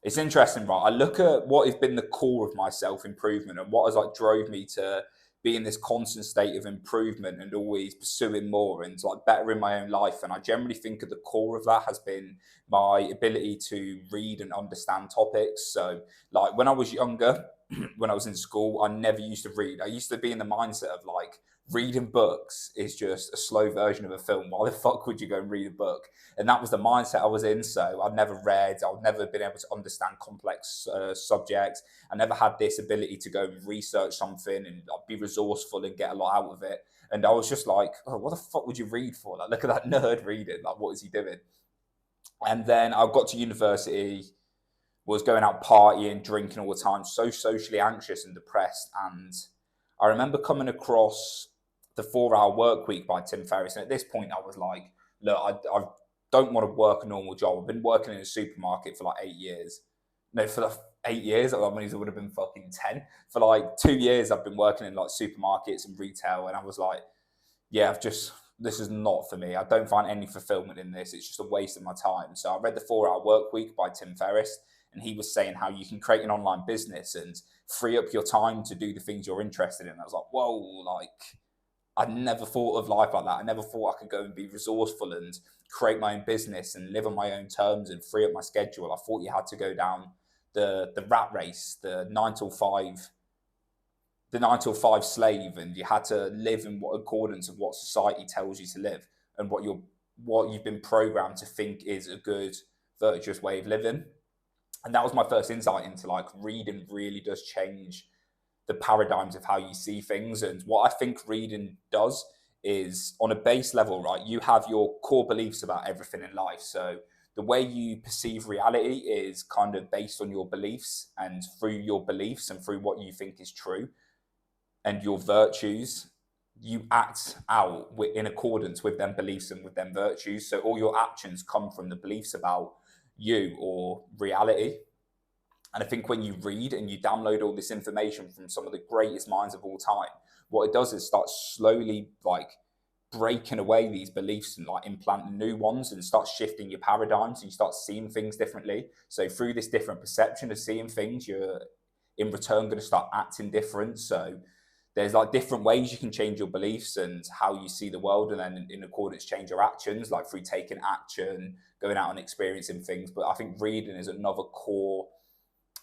It's interesting, right? I look at what has been the core of my self-improvement and what has like drove me to be in this constant state of improvement and always pursuing more and like better in my own life. And I generally think at the core of that has been my ability to read and understand topics. So like when I was younger, when I was in school, I never used to read. I used to be in the mindset of like reading books is just a slow version of a film. Why the fuck would you go and read a book? And that was the mindset I was in. So I'd never read, I'd never been able to understand complex subjects. I never had this ability to go and research something and like, be resourceful and get a lot out of it. And I was just like, oh, what the fuck would you read for? Like, look at that nerd reading. Like, what is he doing? And then I got to university, was going out partying, drinking all the time, so socially anxious and depressed. And I remember coming across the 4 Hour Work Week by Tim Ferriss. And at this point, I was like, look, I don't want to work a normal job. I've been working in a supermarket for like 8 years. No, for like 8 years, that means it would have been fucking 10. For like 2 years, I've been working in like supermarkets and retail. And I was like, yeah, this is not for me. I don't find any fulfillment in this. It's just a waste of my time. So I read the 4 Hour Work Week by Tim Ferriss. And he was saying how you can create an online business and free up your time to do the things you're interested in. I was like, whoa, like I never thought of life like that. I never thought I could go and be resourceful and create my own business and live on my own terms and free up my schedule. I thought you had to go down the rat race, the 9 till 5 slave, and you had to live in what accordance of what society tells you to live and what you've been programmed to think is a good, virtuous way of living. And that was my first insight into like reading really does change the paradigms of how you see things. And what I think reading does is on a base level, right? You have your core beliefs about everything in life. So the way you perceive reality is kind of based on your beliefs, and through your beliefs and through what you think is true and your virtues, you act out in accordance with them beliefs and with them virtues. So all your actions come from the beliefs about you or reality. And I think when you read and you download all this information from some of the greatest minds of all time, what it does is start slowly like breaking away these beliefs and like implanting new ones and start shifting your paradigms, and you start seeing things differently. So through this different perception of seeing things, you're in return going to start acting different. So there's like different ways you can change your beliefs and how you see the world, and then in accordance change your actions, like through taking action, going out and experiencing things. But I think reading is another core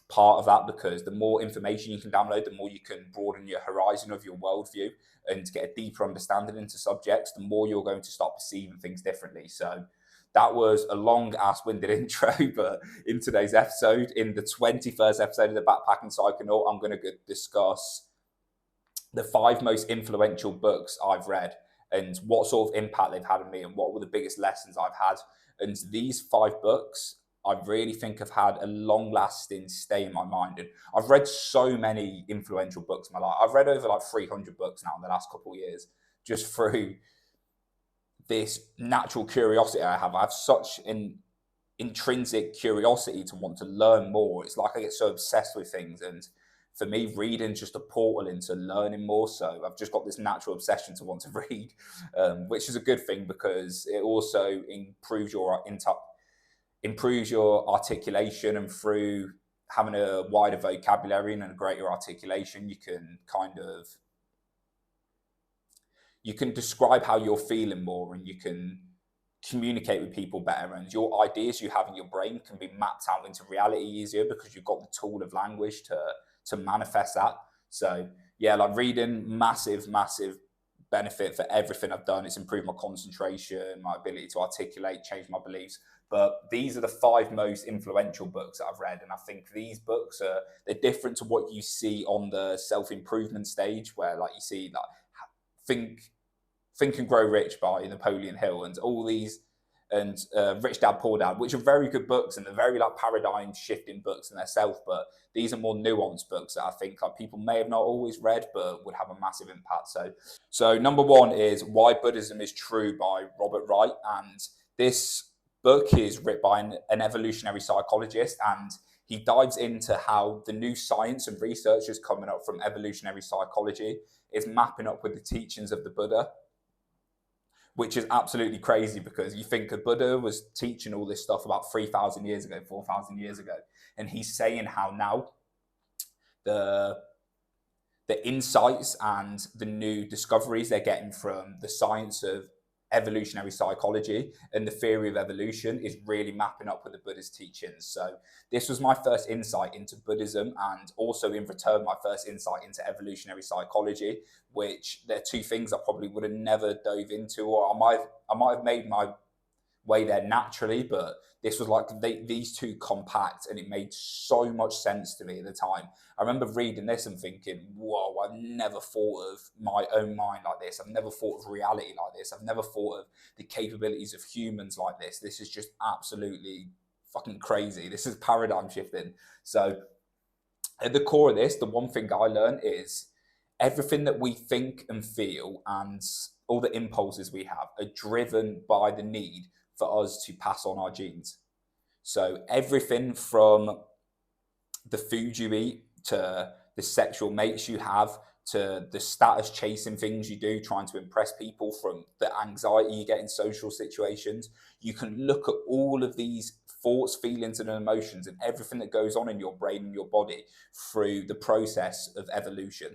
part of that, because the more information you can download, the more you can broaden your horizon of your worldview and get a deeper understanding into subjects, the more you're going to start perceiving things differently. So that was a long ass winded intro, but in today's episode, in the 21st episode of the Backpacking Psychonaut, I'm going to discuss the 5 most influential books I've read and what sort of impact they've had on me and what were the biggest lessons I've had. And these 5 books, I really think have had a long-lasting stay in my mind. And I've read so many influential books in my life. I've read over like 300 books now in the last couple of years, just through this natural curiosity I have. I have such an intrinsic curiosity to want to learn more. It's like I get so obsessed with things, and for me, reading's just a portal into learning more. So I've just got this natural obsession to want to read, which is a good thing because it also improves your articulation, and through having a wider vocabulary and a greater articulation, you can describe how you're feeling more, and you can communicate with people better, and your ideas you have in your brain can be mapped out into reality easier because you've got the tool of language to manifest that. So yeah, like reading, massive benefit for everything I've done. It's improved my concentration, my ability to articulate, change my beliefs. But these are the 5 most influential books that I've read, and I think these books they're different to what you see on the self-improvement stage, where like you see like Think and Grow Rich by Napoleon Hill and all these, and Rich Dad Poor Dad, which are very good books and they're very like paradigm shifting books in themselves. But these are more nuanced books that I think like people may have not always read but would have a massive impact. So number 1 is Why Buddhism is True by Robert Wright, and this book is written by an evolutionary psychologist, and he dives into how the new science and research is coming up from evolutionary psychology is mapping up with the teachings of the Buddha, which is absolutely crazy because you think a Buddha was teaching all this stuff about 3,000 years ago, 4,000 years ago. And he's saying how now the insights and the new discoveries they're getting from the science of evolutionary psychology and the theory of evolution is really mapping up with the Buddhist teachings. So this was my first insight into Buddhism, and also in return my first insight into evolutionary psychology, which they're two things I probably would have never dove into, or I might have made my way there naturally, but this was like these two compact, and it made so much sense to me at the time. I remember reading this and thinking, whoa, I've never thought of my own mind like this. I've never thought of reality like this. I've never thought of the capabilities of humans like this. This is just absolutely fucking crazy. This is paradigm shifting. So at the core of this, the one thing I learned is everything that we think and feel and all the impulses we have are driven by the need for us to pass on our genes. So everything from the food you eat to the sexual mates you have to the status chasing things you do, trying to impress people, from the anxiety you get in social situations, you can look at all of these thoughts, feelings and emotions and everything that goes on in your brain and your body through the process of evolution.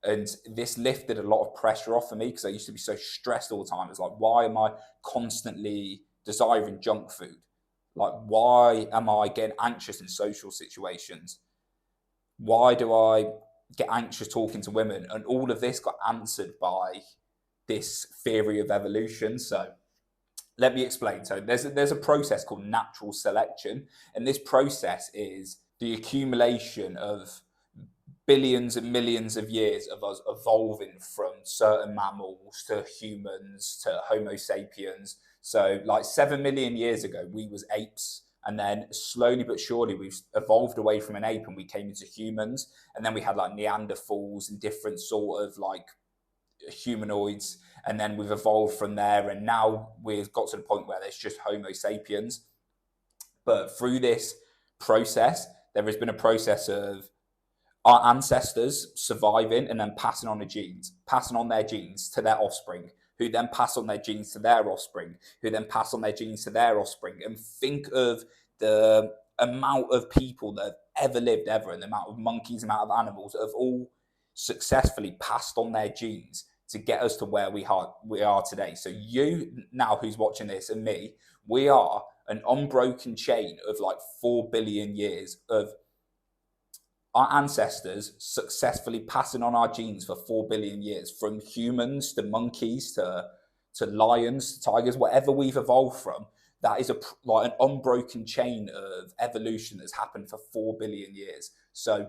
And this lifted a lot of pressure off of me because I used to be so stressed all the time. It's like, why am I constantly desiring junk food? Like, why am I getting anxious in social situations? Why do I get anxious talking to women? And all of this got answered by this theory of evolution. So let me explain. So there's a process called natural selection. And this process is the accumulation of billions and millions of years of us evolving from certain mammals to humans to Homo sapiens. So like 7 million years ago, we was apes. And then slowly but surely, we've evolved away from an ape and we came into humans. And then we had like Neanderthals and different sort of like humanoids. And then we've evolved from there. And now we've got to the point where there's just Homo sapiens. But through this process, there has been a process of our ancestors surviving and then passing on their genes to their offspring, who then pass on their genes to their offspring, who then pass on their genes to their offspring. And think of the amount of people that have ever lived ever, and the amount of monkeys, the amount of animals that have all successfully passed on their genes to get us to where we are today. So you now who's watching this and me, we are an unbroken chain of like 4 billion years of our ancestors successfully passing on our genes for 4 billion years, from humans to monkeys to lions, to tigers, whatever we've evolved from. That is like an unbroken chain of evolution that's happened for 4 billion years. So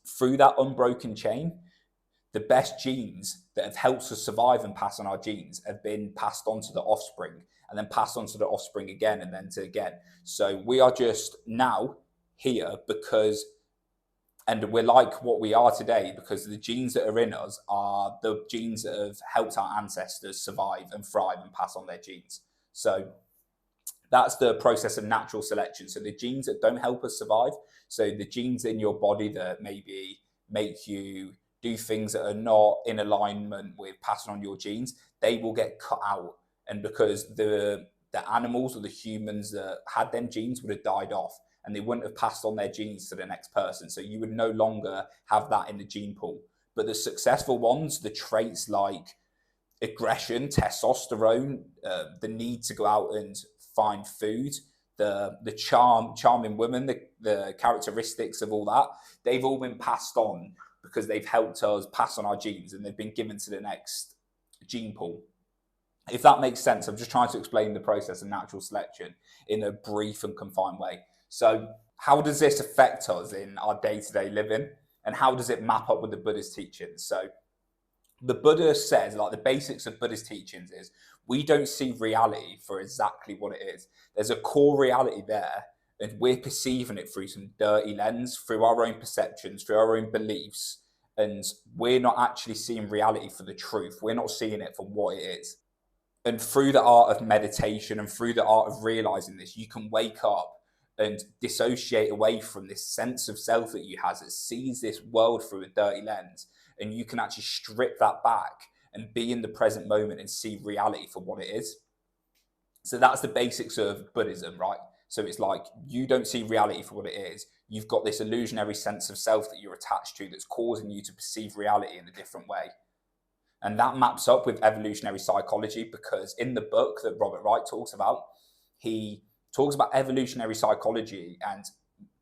through that unbroken chain, the best genes that have helped us survive and pass on our genes have been passed on to the offspring, and then passed on to the offspring again, and then to again. So we are just now here because, and we're like what we are today because the genes that are in us are the genes that have helped our ancestors survive and thrive and pass on their genes. So that's the process of natural selection. So the genes that don't help us survive, so the genes in your body that maybe make you do things that are not in alignment with passing on your genes, they will get cut out. And because the animals or the humans that had them genes would have died off, and they wouldn't have passed on their genes to the next person. So you would no longer have that in the gene pool. But the successful ones, the traits like aggression, testosterone, the need to go out and find food, the charming women, the characteristics of all that, they've all been passed on because they've helped us pass on our genes, and they've been given to the next gene pool. If that makes sense, I'm just trying to explain the process of natural selection in a brief and confined way. So how does this affect us in our day-to-day living, and how does it map up with the Buddhist teachings? So the Buddha says, like, the basics of Buddhist teachings is we don't see reality for exactly what it is. There's a core reality there, and we're perceiving it through some dirty lens, through our own perceptions, through our own beliefs, and we're not actually seeing reality for the truth. We're not seeing it for what it is. And through the art of meditation and through the art of realizing this, you can wake up and dissociate away from this sense of self that you have that sees this world through a dirty lens. And you can actually strip that back and be in the present moment and see reality for what it is. So that's the basics of Buddhism, right? So it's like you don't see reality for what it is. You've got this illusionary sense of self that you're attached to that's causing you to perceive reality in a different way. And that maps up with evolutionary psychology, because in the book that Robert Wright talks about, he talks about evolutionary psychology and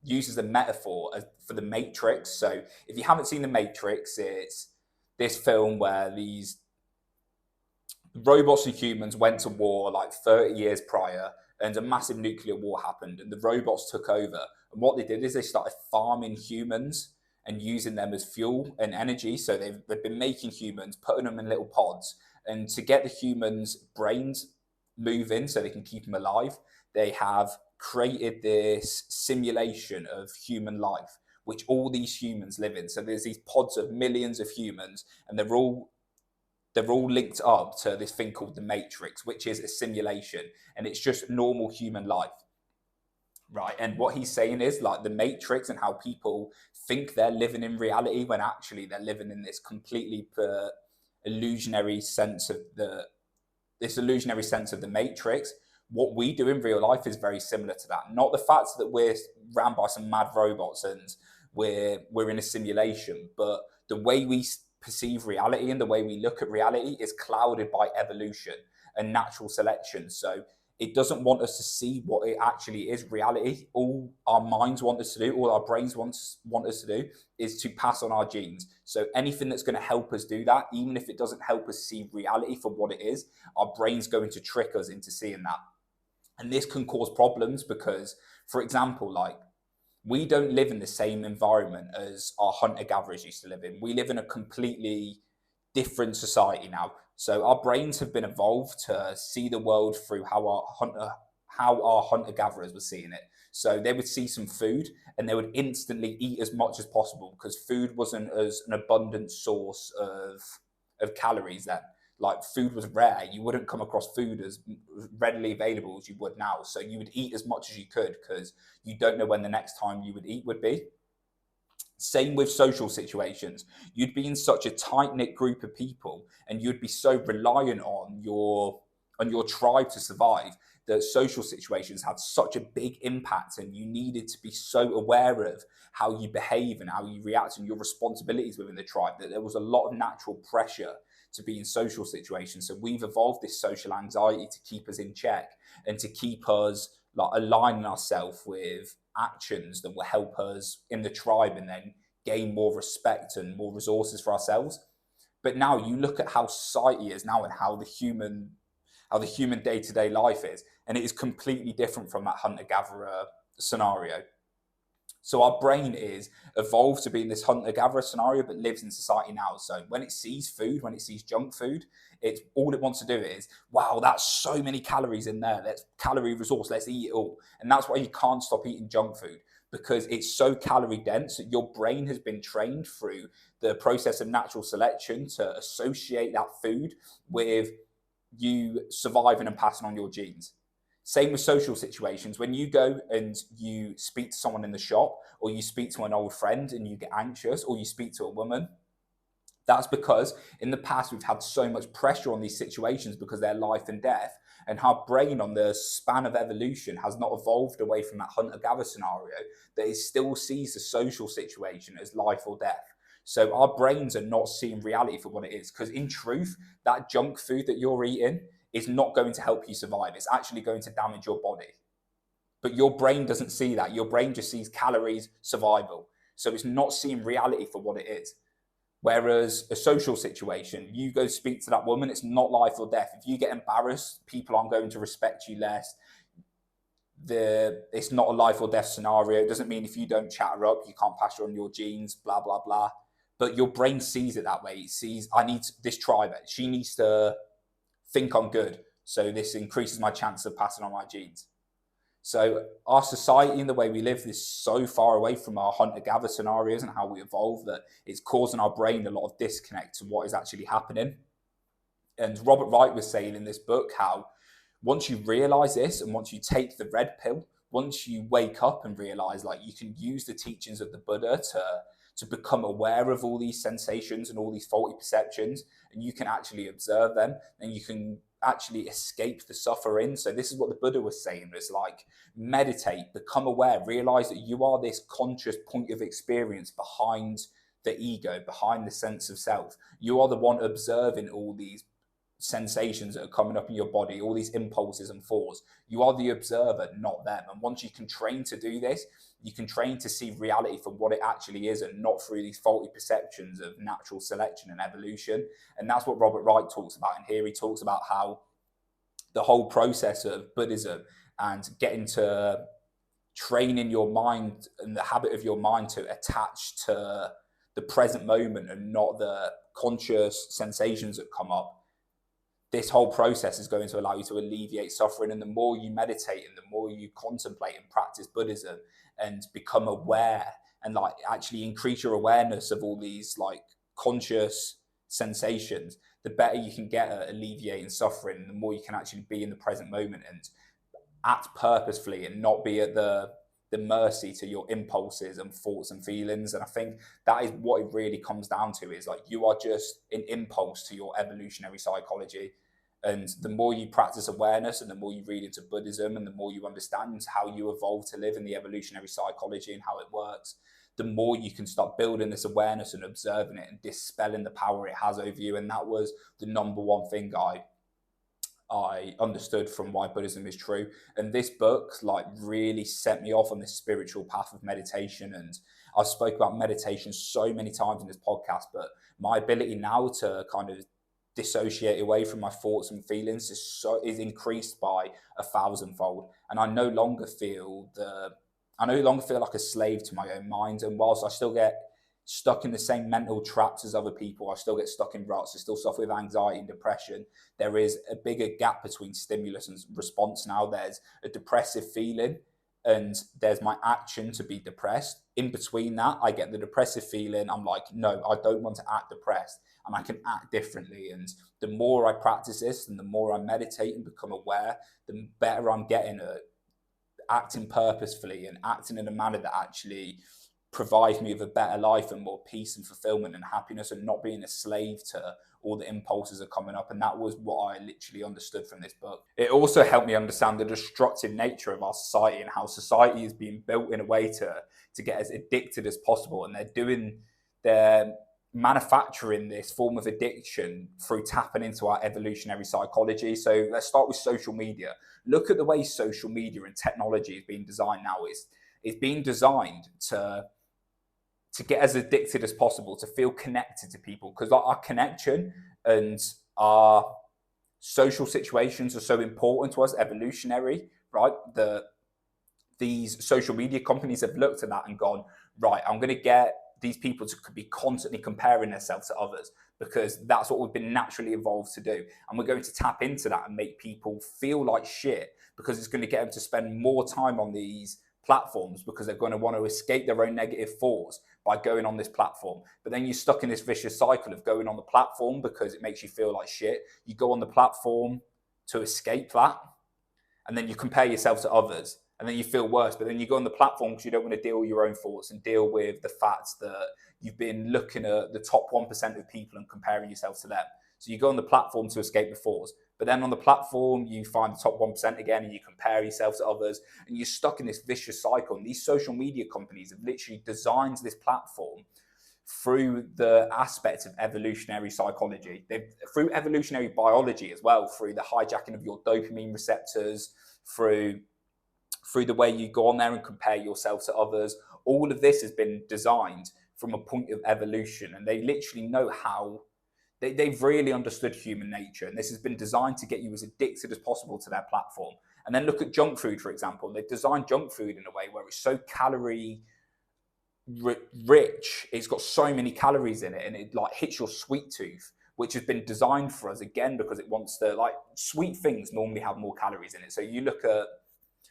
uses the metaphor for the Matrix. So if you haven't seen the Matrix, it's this film where these robots and humans went to war like 30 years prior, and a massive nuclear war happened and the robots took over. And what they did is they started farming humans and using them as fuel and energy. So they've been making humans, putting them in little pods, and to get the humans' brains moving so they can keep them alive, they have created this simulation of human life, which all these humans live in. So there's these pods of millions of humans, and they're all linked up to this thing called the Matrix, which is a simulation, and it's just normal human life, right? And what he's saying is like the Matrix and how people think they're living in reality when actually they're living in this completely illusionary sense of the Matrix. What we do in real life is very similar to that. Not the fact that we're ran by some mad robots and we're in a simulation, but the way we perceive reality and the way we look at reality is clouded by evolution and natural selection. So it doesn't want us to see what it actually is, reality. All our minds want us to do, all our brains want us to do, is to pass on our genes. So anything that's going to help us do that, even if it doesn't help us see reality for what it is, our brain's going to trick us into seeing that. And this can cause problems because, for example, like, we don't live in the same environment as our hunter-gatherers used to live in. We live in a completely different society now. So our brains have been evolved to see the world through how our hunter-gatherers were seeing it. So they would see some food and they would instantly eat as much as possible because food wasn't as an abundant source of calories then. Like, food was rare. You wouldn't come across food as readily available as you would now. So you would eat as much as you could because you don't know when the next time you would eat would be. Same with social situations. You'd be in such a tight-knit group of people and you'd be so reliant on your tribe to survive that social situations had such a big impact, and you needed to be so aware of how you behave and how you react and your responsibilities within the tribe that there was a lot of natural pressure to be in social situations. So we've evolved this social anxiety to keep us in check and to keep us like aligning ourselves with actions that will help us in the tribe and then gain more respect and more resources for ourselves. But now you look at how society is now and how the human day-to-day life is, and it is completely different from that hunter-gatherer scenario. So our brain is evolved to be in this hunter-gatherer scenario, but lives in society now. So when it sees food, when it sees junk food, it's all it wants to do is, wow, that's so many calories in there. That's calorie resource. Let's eat it all. And that's why you can't stop eating junk food, because it's so calorie dense that your brain has been trained through the process of natural selection to associate that food with you surviving and passing on your genes. Same with social situations. When you go and you speak to someone in the shop, or you speak to an old friend and you get anxious, or you speak to a woman, that's because in the past we've had so much pressure on these situations because they're life and death, and our brain on the span of evolution has not evolved away from that hunter-gatherer scenario, that it still sees the social situation as life or death. So our brains are not seeing reality for what it is, because in truth, that junk food that you're eating is not going to help you survive. It's actually going to damage your body. But your brain doesn't see that. Your brain just sees calories, survival. So it's not seeing reality for what it is. Whereas a social situation, you go speak to that woman, it's not life or death. If you get embarrassed, people aren't going to respect you less. It's not a life or death scenario. It doesn't mean if you don't chat her up, you can't pass her on your genes, blah, blah, blah. But your brain sees it that way. It sees, I need this tribe. She needs to think I'm good, so this increases my chance of passing on my genes. So our society and the way we live is so far away from our hunter-gatherer scenarios and how we evolve that it's causing our brain a lot of disconnect to what is actually happening. And Robert Wright was saying in this book how once you realize this, and once you take the red pill, once you wake up and realize like you can use the teachings of the Buddha to become aware of all these sensations and all these faulty perceptions, and you can actually observe them, and you can actually escape the suffering. So this is what the Buddha was saying. It's like, meditate, become aware, realize that you are this conscious point of experience behind the ego, behind the sense of self. You are the one observing all these sensations that are coming up in your body, all these impulses and thoughts. You are the observer, not them. And once you can train to do this, you can train to see reality for what it actually is, and not through these faulty perceptions of natural selection and evolution. And that's what Robert Wright talks about in here. He talks about how the whole process of Buddhism and getting to training your mind and the habit of your mind to attach to the present moment and not the conscious sensations that come up, this whole process is going to allow you to alleviate suffering. And the more you meditate and the more you contemplate and practice Buddhism and become aware and like actually increase your awareness of all these like conscious sensations, the better you can get at alleviating suffering, the more you can actually be in the present moment and act purposefully and not be at the mercy to your impulses and thoughts and feelings. And I think that is what it really comes down to, is like you are just an impulse to your evolutionary psychology. And the more you practice awareness and the more you read into Buddhism and the more you understand how you evolve to live in the evolutionary psychology and how it works, the more you can start building this awareness and observing it and dispelling the power it has over you. And that was the number one thing I understood from why Buddhism is true. And this book like really set me off on this spiritual path of meditation. And I've spoke about meditation so many times in this podcast, but my ability now to kind of dissociate away from my thoughts and feelings is increased by 1,000-fold. And I no longer feel like a slave to my own mind. And whilst I still get stuck in the same mental traps as other people, I still get stuck in ruts, I still suffer with anxiety and depression, there is a bigger gap between stimulus and response now. There's a depressive feeling and there's my action to be depressed. In between that, I get the depressive feeling. I'm like, no, I don't want to act depressed, and I can act differently. And the more I practice this and the more I meditate and become aware, the better I'm getting at acting purposefully and acting in a manner that actually provides me with a better life and more peace and fulfillment and happiness, and not being a slave to all the impulses that are coming up. And that was what I literally understood from this book. It also helped me understand the destructive nature of our society and how society is being built in a way to get as addicted as possible. And they're manufacturing this form of addiction through tapping into our evolutionary psychology. So let's start with social media. Look at the way social media and technology is being designed now. It's being designed to get as addicted as possible, to feel connected to people, because our connection and our social situations are so important to us, evolutionary, right? These social media companies have looked at that and gone, right, I'm going to get these people to be constantly comparing themselves to others, because that's what we've been naturally evolved to do. And we're going to tap into that and make people feel like shit, because it's going to get them to spend more time on these platforms, because they're going to want to escape their own negative thoughts by going on this platform. But then you're stuck in this vicious cycle of going on the platform because it makes you feel like shit. You go on the platform to escape that, and then you compare yourself to others, and then you feel worse. But then you go on the platform because you don't want to deal with your own thoughts and deal with the fact that you've been looking at the top 1% of people and comparing yourself to them. So you go on the platform to escape the thoughts, but then on the platform, you find the top 1% again and you compare yourself to others, and you're stuck in this vicious cycle. And these social media companies have literally designed this platform through the aspects of evolutionary psychology, through evolutionary biology as well, through the hijacking of your dopamine receptors, through the way you go on there and compare yourself to others. All of this has been designed from a point of evolution, and they literally know how. They've really understood human nature, and this has been designed to get you as addicted as possible to their platform. And then look at junk food, for example. They've designed junk food in a way where it's so calorie rich. It's got so many calories in it, and it like hits your sweet tooth, which has been designed for us again because it wants to, like, sweet things normally have more calories in it. So you look at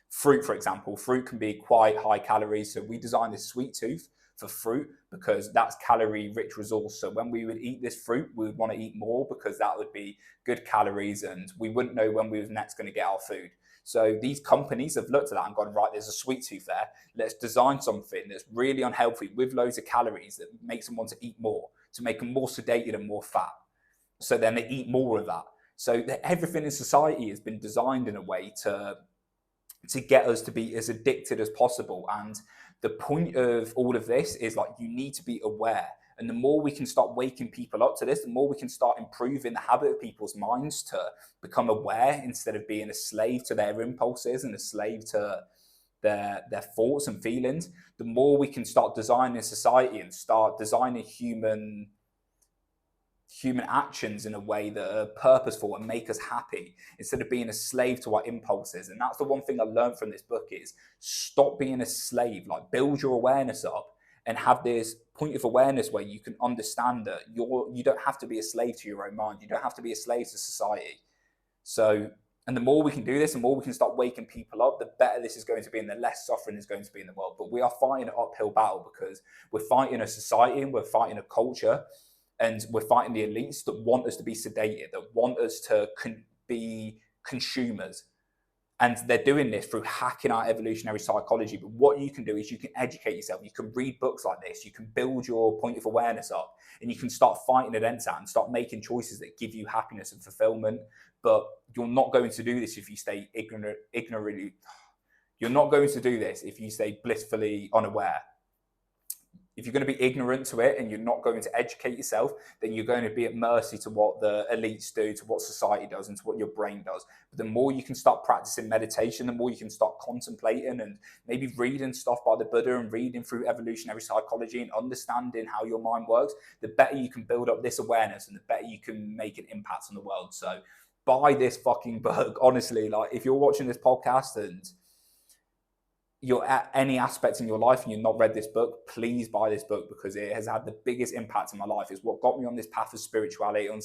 fruit, for example. Fruit can be quite high calories. So we designed this sweet tooth for fruit because that's calorie rich resource. So when we would eat this fruit, we would want to eat more because that would be good calories, and we wouldn't know when we was next going to get our food. So these companies have looked at that and gone, right, there's a sweet tooth there. Let's design something that's really unhealthy with loads of calories that makes them want to eat more, to make them more sedated and more fat. So then they eat more of that. So everything in society has been designed in a way to get us to be as addicted as possible. And the point of all of this is like, you need to be aware. And the more we can start waking people up to this, the more we can start improving the habit of people's minds to become aware instead of being a slave to their impulses and a slave to their thoughts and feelings, the more we can start designing society and start designing human actions in a way that are purposeful and make us happy instead of being a slave to our impulses. And that's the one thing I learned from this book is stop being a slave, like build your awareness up and have this point of awareness where you can understand that you don't have to be a slave to your own mind. You don't have to be a slave to society. So, and the more we can do this, the more we can start waking people up, the better this is going to be and the less suffering is going to be in the world. But we are fighting an uphill battle because we're fighting a society and we're fighting a culture and we're fighting the elites that want us to be sedated, that want us to be consumers. And they're doing this through hacking our evolutionary psychology. But what you can do is you can educate yourself. You can read books like this. You can build your point of awareness up and you can start fighting against that and start making choices that give you happiness and fulfillment. But you're not going to do this if you stay ignorantly. You're not going to do this if you stay blissfully unaware. If you're going to be ignorant to it and you're not going to educate yourself, then you're going to be at mercy to what the elites do, to what society does, and to what your brain does. But the more you can start practicing meditation, the more you can start contemplating and maybe reading stuff by the Buddha and reading through evolutionary psychology and understanding how your mind works, the better you can build up this awareness and the better you can make an impact on the world. So buy this fucking book. Honestly, like if you're watching this podcast and you're at any aspect in your life and you've not read this book, please buy this book because it has had the biggest impact in my life. It's what got me on this path of spirituality, on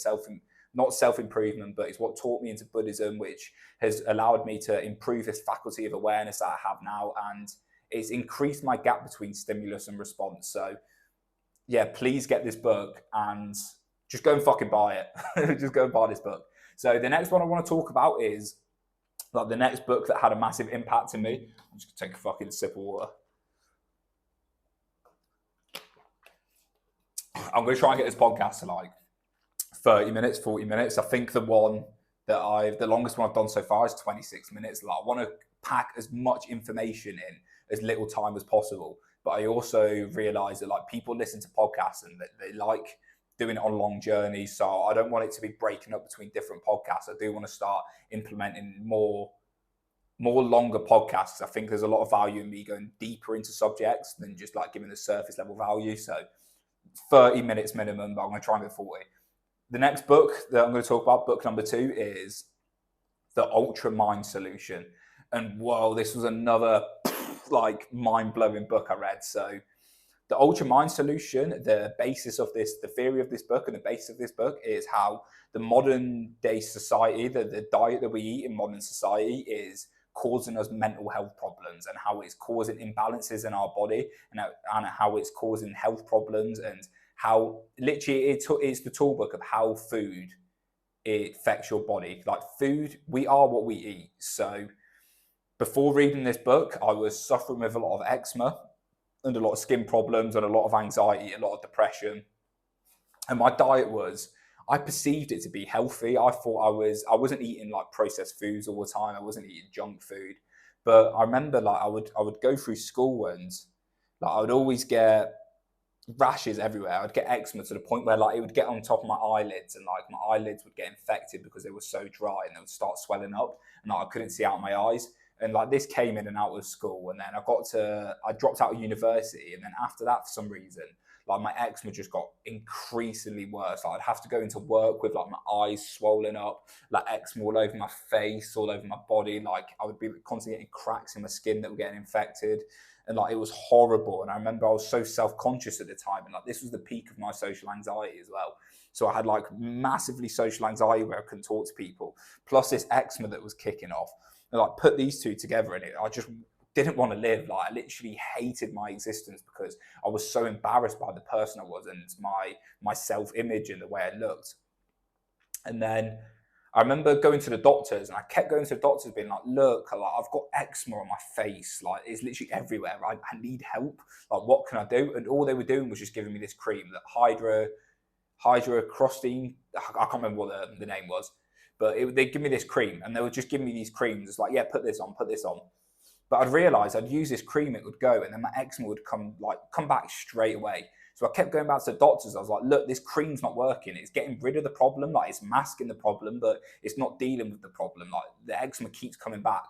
not self-improvement, but it's what taught me into Buddhism, which has allowed me to improve this faculty of awareness that I have now. And it's increased my gap between stimulus and response. So yeah, please get this book and just go and fucking buy it. Just go and buy this book. So the next one I want to talk about is like the next book that had a massive impact on me. I'm just gonna take a fucking sip of water. I'm gonna try and get this podcast to like 30 minutes, 40 minutes. I think the longest one I've done so far is 26 minutes. Like I want to pack as much information in as little time as possible. But I also realize that like people listen to podcasts and they like doing it on long journeys. So I don't want it to be breaking up between different podcasts. I do want to start implementing more longer podcasts. I think there's a lot of value in me going deeper into subjects than just like giving the surface level value. So 30 minutes minimum, but I'm going to try and get 40. The next book that I'm going to talk about, book number 2, is The Ultra Mind Solution. And whoa, this was another like mind-blowing book I read. So the Ultra Mind Solution, the basis of this, the theory of this book and the basis of this book is how the modern day society, the diet that we eat in modern society is causing us mental health problems and how it's causing imbalances in our body and how it's causing health problems and how literally it's the toolbook of how food it affects your body. Like food, we are what we eat. So before reading this book, I was suffering with a lot of eczema and a lot of skin problems and a lot of anxiety, a lot of depression. And my diet I perceived it to be healthy. I thought I wasn't eating like processed foods all the time. I wasn't eating junk food. But I remember like I would go through school and like I would always get rashes everywhere. I'd get eczema to the point where like it would get on top of my eyelids and like my eyelids would get infected because they were so dry and they would start swelling up and like I couldn't see out my eyes. And like this came in and out of school, and then I dropped out of university, and then after that, for some reason, like my eczema just got increasingly worse. Like I'd have to go into work with like my eyes swollen up, like eczema all over my face, all over my body. Like I would be constantly getting cracks in my skin that were getting infected, and like it was horrible. And I remember I was so self-conscious at the time, and like this was the peak of my social anxiety as well. So I had like massively social anxiety where I couldn't talk to people, plus this eczema that was kicking off. And like put these two together in it, I just didn't want to live. Like I literally hated my existence because I was so embarrassed by the person I was and my self-image and the way I looked. And then I remember going to the doctors, and I kept going to the doctors being like, look, like, I've got eczema on my face. Like, it's literally everywhere. I need help. Like, what can I do? And all they were doing was just giving me this cream, that hydrocrostine. I can't remember what the name was, but they'd give me this cream, and they would just give me these creams. It's like, yeah, put this on, put this on. But I'd realised I'd use this cream, it would go, and then my eczema would come back straight away. So I kept going back to the doctors. I was like, look, this cream's not working. It's getting rid of the problem. Like, it's masking the problem, but it's not dealing with the problem. Like, the eczema keeps coming back.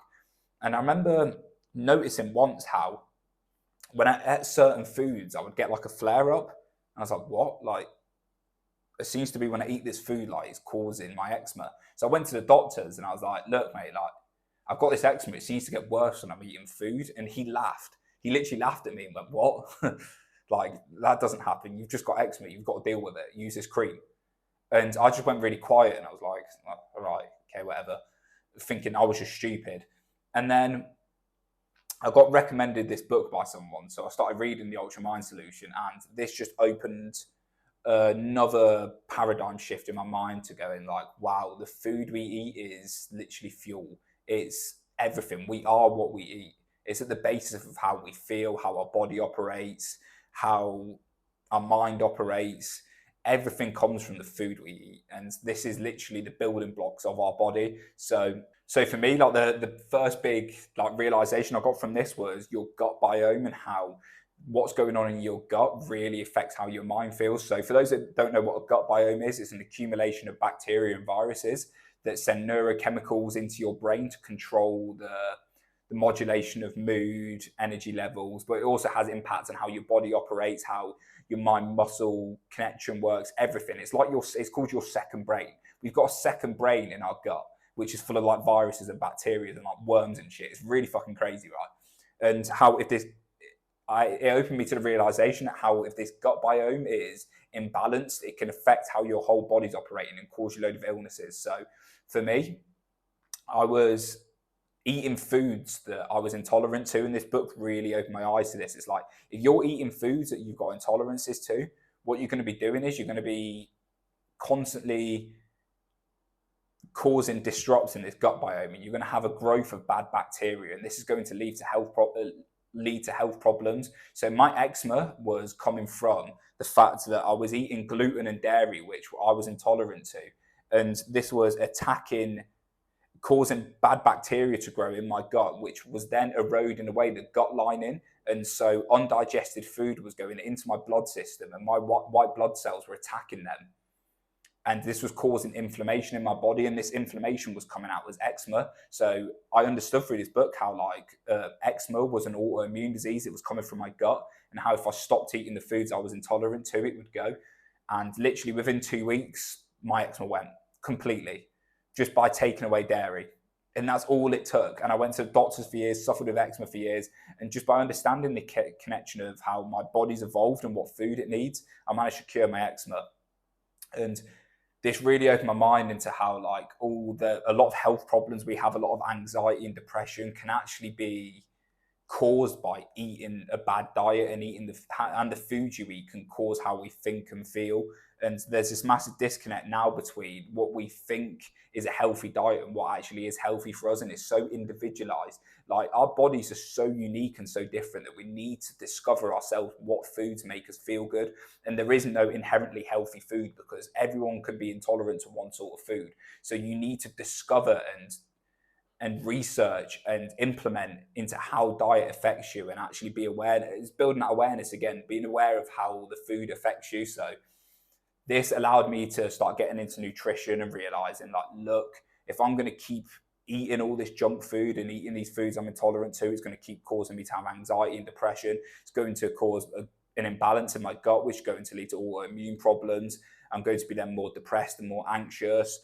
And I remember noticing once how when I ate certain foods, I would get like a flare up. And I was like, what? Like, it seems to be when I eat this food, like, it's causing my eczema. So I went to the doctors and I was like, look, mate, like, I've got this eczema. It seems to get worse when I'm eating food. And he laughed. He literally laughed at me and went, what? Like, that doesn't happen. You've just got eczema. You've got to deal with it. Use this cream. And I just went really quiet, and I was like, all right, okay, whatever, thinking I was just stupid. And then I got recommended this book by someone. So I started reading The Ultra Mind Solution, and this just opened another paradigm shift in my mind to going like, wow, the food we eat is literally fuel. It's everything. We are what we eat. It's at the basis of how we feel, how our body operates, how our mind operates. Everything comes from the food we eat, and this is literally the building blocks of our body. So for me, like, the first big like realization I got from this was your gut biome, and how what's going on in your gut really affects how your mind feels. So for those that don't know what a gut biome is, it's an accumulation of bacteria and viruses that send neurochemicals into your brain to control the modulation of mood, energy levels, but it also has impacts on how your body operates, how your mind-muscle connection works, everything. It's like it's called your second brain. We've got a second brain in our gut, which is full of like viruses and bacteria and like worms and shit. It's really fucking crazy, right? And how it opened me to the realization that how if this gut biome is imbalanced, it can affect how your whole body's operating and cause you a load of illnesses. So for me, I was eating foods that I was intolerant to, and this book really opened my eyes to this. It's like, if you're eating foods that you've got intolerances to, what you're going to be doing is you're going to be constantly causing disrupts in this gut biome, and you're going to have a growth of bad bacteria, and this is going to lead to health problems. So my eczema was coming from the fact that I was eating gluten and dairy, which I was intolerant to, and this was causing bad bacteria to grow in my gut, which was then eroding away the gut lining. And so undigested food was going into my blood system, and my white blood cells were attacking them. And this was causing inflammation in my body, and this inflammation was coming out as eczema. So I understood through this book how eczema was an autoimmune disease. It was coming from my gut, and how if I stopped eating the foods I was intolerant to, it would go. And literally within 2 weeks, my eczema went completely, just by taking away dairy. And that's all it took. And I went to doctors for years, suffered with eczema for years. And just by understanding the connection of how my body's evolved and what food it needs, I managed to cure my eczema. And this really opened my mind into how a lot of health problems we have, a lot of anxiety and depression can actually be caused by eating a bad diet, and the food you eat can cause how we think and feel. And there's this massive disconnect now between what we think is a healthy diet and what actually is healthy for us, and it's so individualized. Like, our bodies are so unique and so different that we need to discover ourselves what foods make us feel good. And there is no inherently healthy food, because everyone can be intolerant to one sort of food. So you need to discover and research and implement into how diet affects you, and actually be aware. It's building that awareness again, being aware of how the food affects you. So this allowed me to start getting into nutrition and realizing, look, if I'm going to keep eating all this junk food and eating these foods I'm intolerant to, it's going to keep causing me to have anxiety and depression. It's going to cause an imbalance in my gut, which is going to lead to autoimmune problems. I'm going to be then more depressed and more anxious.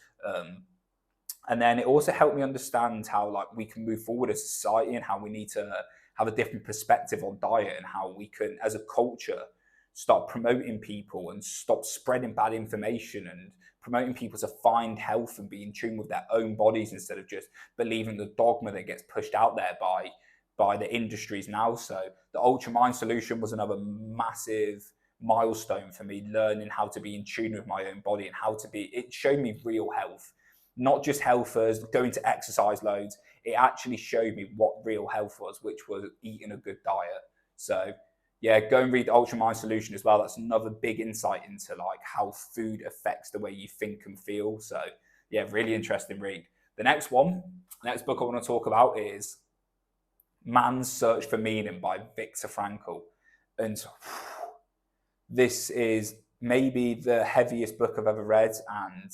And then it also helped me understand how we can move forward as a society, and how we need to have a different perspective on diet, and how we can, as a culture, start promoting people and stop spreading bad information, and promoting people to find health and be in tune with their own bodies, instead of just believing the dogma that gets pushed out there by the industries now. So the Ultra Mind Solution was another massive milestone for me, learning how to be in tune with my own body, and it showed me real health. not just health as going to exercise loads. It actually showed me what real health was, which was eating a good diet. So yeah, go and read the Ultra Mind Solution as well. That's another big insight into like how food affects the way you think and feel. So yeah, really interesting read. The next book I want to talk about is Man's Search for Meaning by Viktor Frankl. And this is maybe the heaviest book I've ever read, and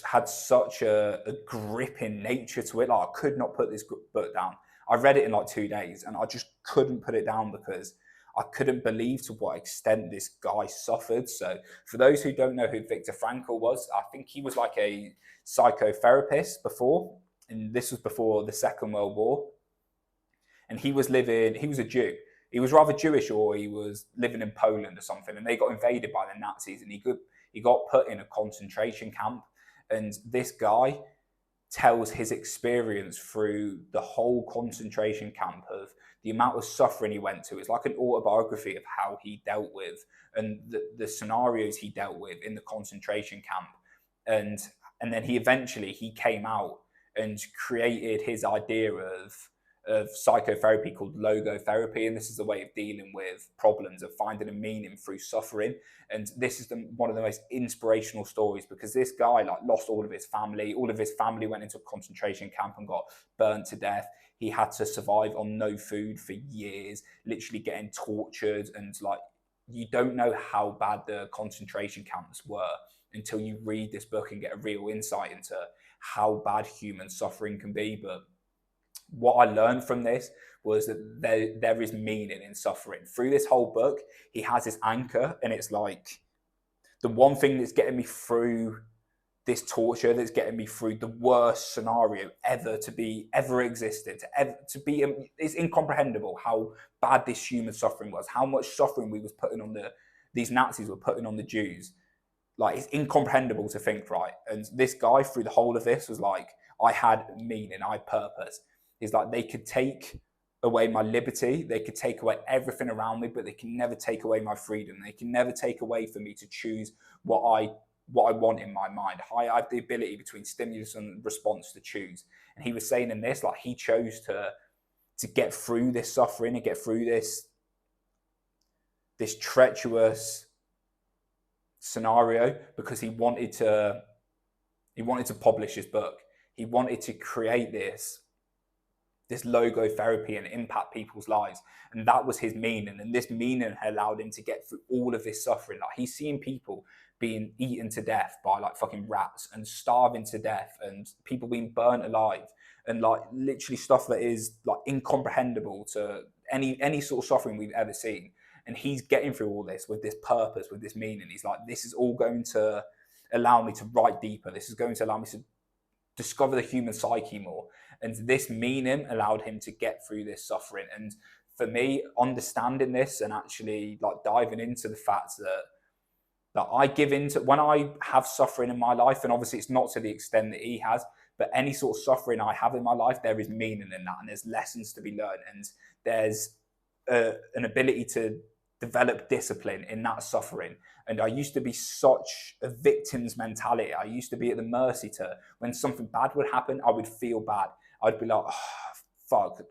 had such a gripping nature to it. Like, I could not put this book down. I read it in like 2 days and I just couldn't put it down because I couldn't believe to what extent this guy suffered. So for those who don't know who Viktor Frankl was, I think he was like a psychotherapist before, and this was before the Second World War. And he was a Jew. He was rather Jewish, or he was living in Poland or something, and they got invaded by the Nazis, and he got put in a concentration camp. And this guy tells his experience through the whole concentration camp, of the amount of suffering he went to. It's like an autobiography of how he dealt with, and the scenarios he dealt with in the concentration camp. And then he came out and created his idea of psychotherapy called logotherapy, and this is a way of dealing with problems, of finding a meaning through suffering. And this is one of the most inspirational stories, because this guy like lost all of his family. All of his family went into a concentration camp and got burnt to death. He had to survive on no food for years, literally getting tortured. And like, you don't know how bad the concentration camps were until you read this book and get a real insight into how bad human suffering can be. But what I learned from this was that there is meaning in suffering. Through this whole book, he has this anchor, and it's like the one thing that's getting me through this torture, that's getting me through the worst scenario ever existed. It's incomprehensible how bad this human suffering was, how much suffering these Nazis were putting on the Jews. Like, it's incomprehensible to think, right? And this guy, through the whole of this, was like, I had meaning, I had purpose. Is like, they could take away my liberty, they could take away everything around me, but they can never take away my freedom. They can never take away for me to choose what I want in my mind. I have the ability between stimulus and response to choose. And he was saying in this, like, he chose to get through this suffering and get through this treacherous scenario because he wanted to publish his book. He wanted to create this logotherapy and impact people's lives. And that was his meaning. And this meaning allowed him to get through all of this suffering. Like, he's seeing people being eaten to death by like fucking rats, and starving to death, and people being burnt alive, and like literally stuff that is like incomprehensible to any sort of suffering we've ever seen. And he's getting through all this with this purpose, with this meaning. He's like, this is all going to allow me to write deeper. This is going to allow me to discover the human psyche more. And this meaning allowed him to get through this suffering. And for me, understanding this and actually like diving into the fact that I give into when I have suffering in my life, and obviously it's not to the extent that he has, but any sort of suffering I have in my life, there is meaning in that, and there's lessons to be learned, and there's an ability to develop discipline in that suffering. And I used to be such a victim's mentality. I used to be at the mercy to, when something bad would happen, I would feel bad. I'd be like, oh, fuck,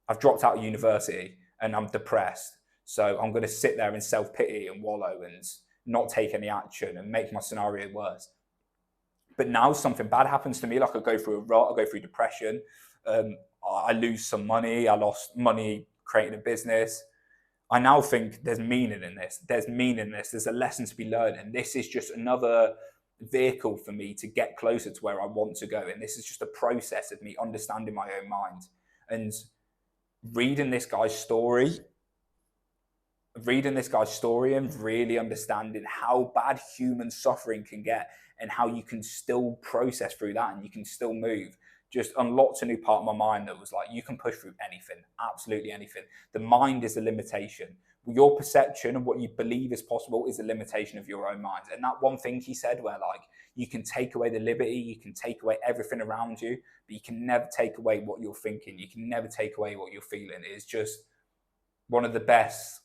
I've dropped out of university and I'm depressed. So I'm going to sit there in self-pity and wallow and not take any action and make my scenario worse. But now something bad happens to me, like I go through a rut, I go through depression, I lose some money, I lost money creating a business. I now think there's meaning in this. There's meaning in this. There's a lesson to be learned. And this is just another vehicle for me to get closer to where I want to go. And this is just a process of me understanding my own mind. And reading this guy's story and really understanding how bad human suffering can get and how you can still process through that and you can still move, just unlocked a new part of my mind that was like, you can push through anything, absolutely anything. The mind is a limitation. Your perception of what you believe is possible is a limitation of your own mind. And that one thing he said where like, you can take away the liberty, you can take away everything around you, but you can never take away what you're thinking. You can never take away what you're feeling. It's just one of the best